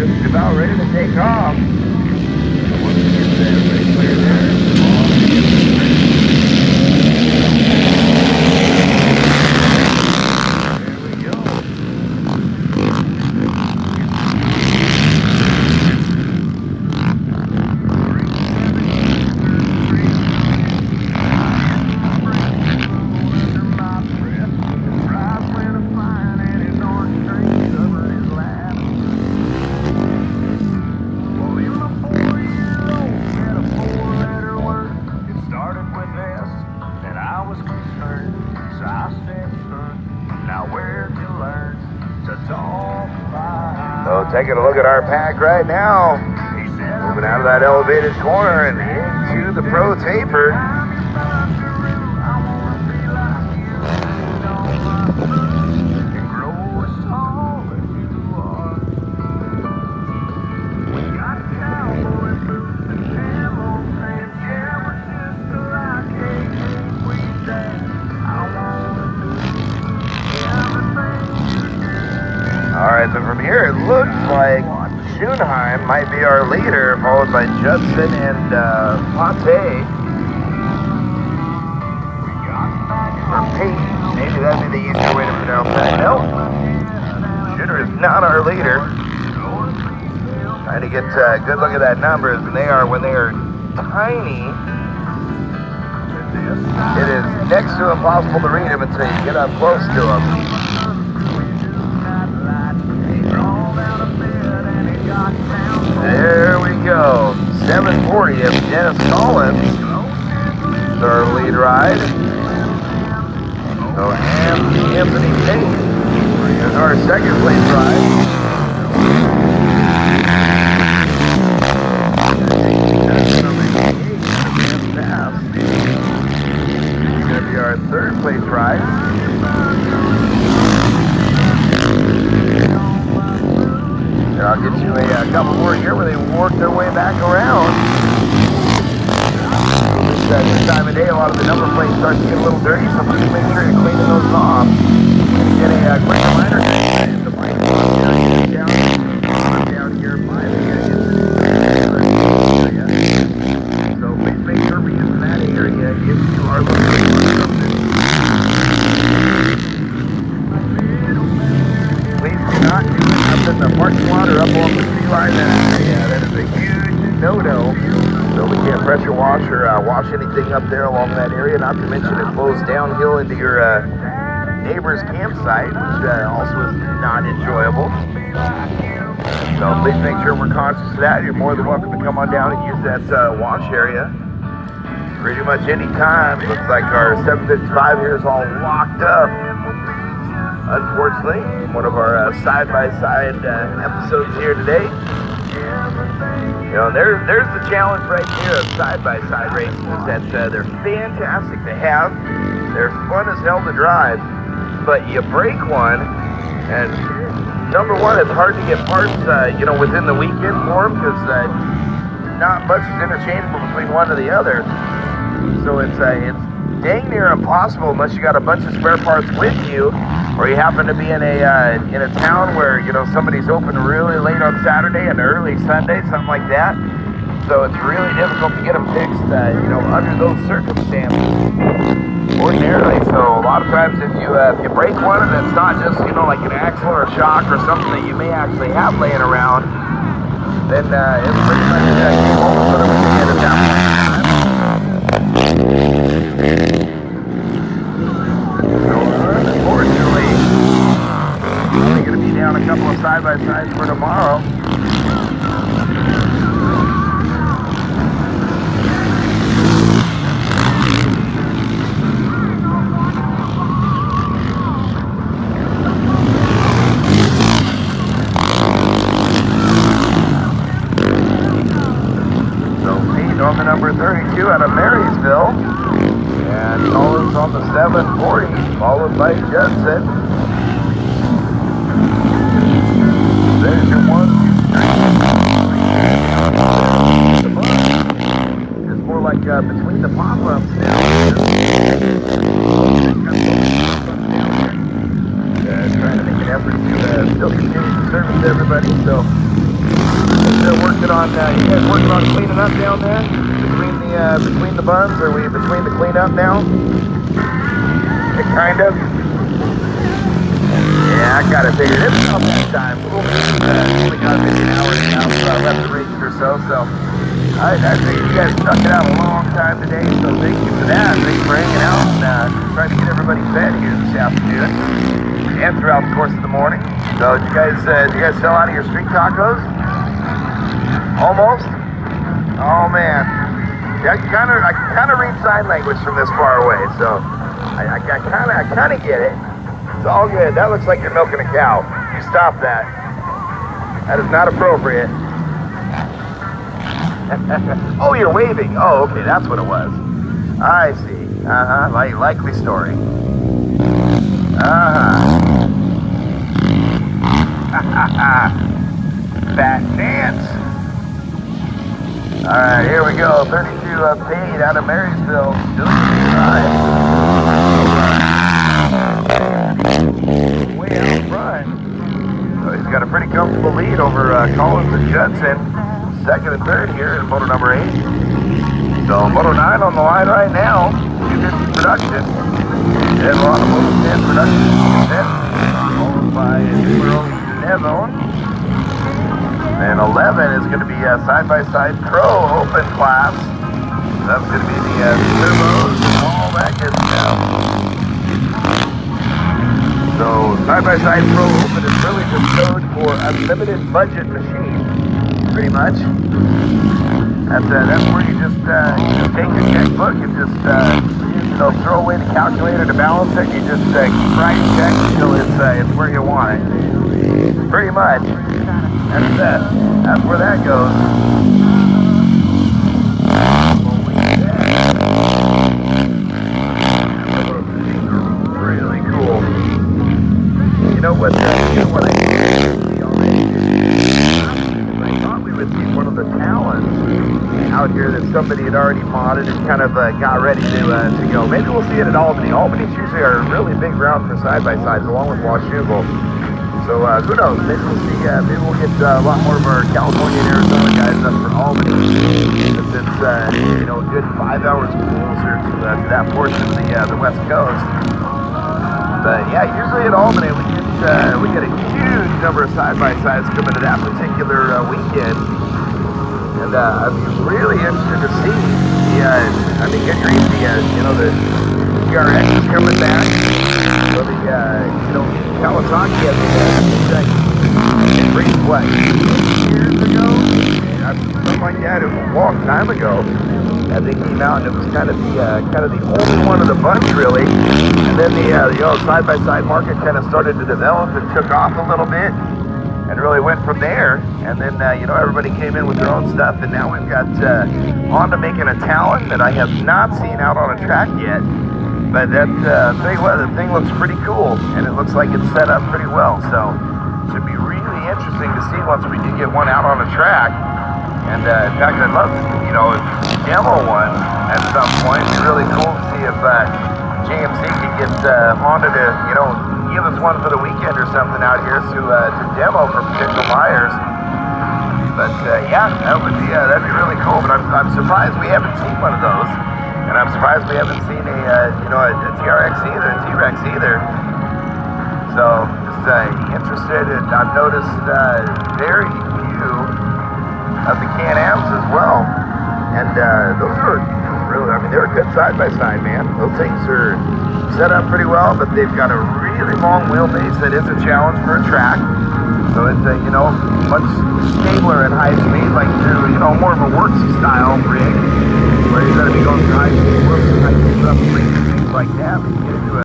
just about ready to take off. Once we get that clear there, so taking a look at our pack right now, moving out of that elevated corner and into the Pro Taper. Alright, so from here it looks like Schoenheim might be our leader, followed by Judson and Ponte. Or Pate, maybe that'd be the easier way to pronounce that. Nope. Schooner is not our leader. Trying to get a good look at that numbers, and when they are tiny, it is next to impossible to read them until you get up close to them. There we go. 740 of Dennis Collins is our lead ride. So Anthony Tate is our second place ride. He's going to be our third place ride. And I'll get you a couple more here where they work their way back around. This time of day, a lot of the number plates start to get a little dirty, so please make sure you're cleaning those off. And get a quick reminder that the bike is down here by the area. So please make sure we're using that area if you are looking for something. Please do not do it up in the parking lot or up on the sea line. That is a huge no-no. So we can't pressure wash or wash anything up there along that area. Not to mention it flows downhill into your neighbor's campsite, which also is not enjoyable. So please make sure we're conscious of that. You're more than welcome to come on down and use that wash area pretty much any time. Looks like our 755 here is all locked up. Unfortunately, one of our side-by-side episodes here today. You know, there's the challenge right here of side-by-side races, is that they're fantastic to have. They're fun as hell to drive, but you break one, and number one, it's hard to get parts, within the weekend for them, because not much is interchangeable between one or the other. So it's dang near impossible unless you got a bunch of spare parts with you, or you happen to be in a town where somebody's open really late on Saturday and early Sunday, something like that. So it's really difficult to get them fixed, under those circumstances ordinarily. So a lot of times if you break one and it's not just like an axle or a shock or something that you may actually have laying around, then it's pretty much game over for the weekend at that point in time. Unfortunately, we're only going to be down a couple of side-by-sides for tomorrow. So Pete on the number 32 out of Marysville. And Collins on the 740, followed by Judson. There's your 1, 2, 3. It's more like between the pop-ups now. Trying to make an effort to still continue to service everybody. So good on, you guys working on cleaning up down there? Between the buns? Are we between the cleanup now? Kind of? Yeah, I gotta figure it's about that time. We'll only got maybe an hour and a half left to race or so, I figured you guys stuck it out a long time today, so thank you for that. Thanks for hanging out and trying to get everybody fed here this afternoon and throughout the course of the morning. So did you guys sell out of your street tacos? Almost? Oh man. Yeah, I can kind of read sign language from this far away, so I kind of get it. It's all good. That looks like you're milking a cow. You stop that. That is not appropriate. Oh, you're waving. Oh, okay, that's what it was. I see. Likely story. Fat dance. Alright, here we go. 32 paid out of Marysville. Doing it way out front. So he's got a pretty comfortable lead over Collins and Judson. Second and third here in Moto number 8. So Moto 9 on the line right now. 250 production. And we're on the Moto 10 production. Followed by numero 11. And 11 is going to be side-by-side pro open class. That's going to be the turbos and all that good stuff. So side-by-side pro open is really just code for unlimited budget machine, pretty much. That's where you just take your checkbook and just throw away the calculator to balance it. You just keep writing checks until it's where you want it. Pretty much. That's where that goes. Really cool. You know what I see already? I thought we would see one of the talents out here that somebody had already modded and kind of got ready to go. Maybe we'll see it at Albany. Albany's usually a really big round for side-by-sides along with Washougal. So who knows? Maybe we'll see. Maybe we'll get a lot more of our California and Arizona guys up for Albany, since it's a good 5 hours closer to that portion of the West Coast. But yeah, usually at Albany we get a huge number of side-by-sides coming to that particular weekend, and I'm really interested to see good grief, the TRX is coming back. So the Kawasaki has raced what, 8 years ago? Something like that. It was a long time ago that they came out, and it was kind of the only one of the bunch, really. And then the side-by-side market kind of started to develop and took off a little bit, and really went from there. And then everybody came in with their own stuff, and now we've got on to making a Talon that I have not seen out on a track yet. But that, tell you what, the thing looks pretty cool, and it looks like it's set up pretty well. So it should be really interesting to see once we do get one out on a track. And in fact, I'd love to, demo one at some point. It'd be really cool to see if JMC could get Honda to, give us one for the weekend or something out here to demo for potential buyers. But yeah, that'd be really cool. But I'm surprised we haven't seen one of those. And I'm surprised we haven't seen a TRX either, a T-Rex either. So, just interested, and I've noticed very few of the Can-Ams as well. And those are really, they're a good side-by-side, man. Those things are set up pretty well, but they've got a really long wheelbase that is a challenge for a track. So it's much stabler at high speed, like through, more of a worksy style rig, where you're going to be going through high speed, high speed, things like that.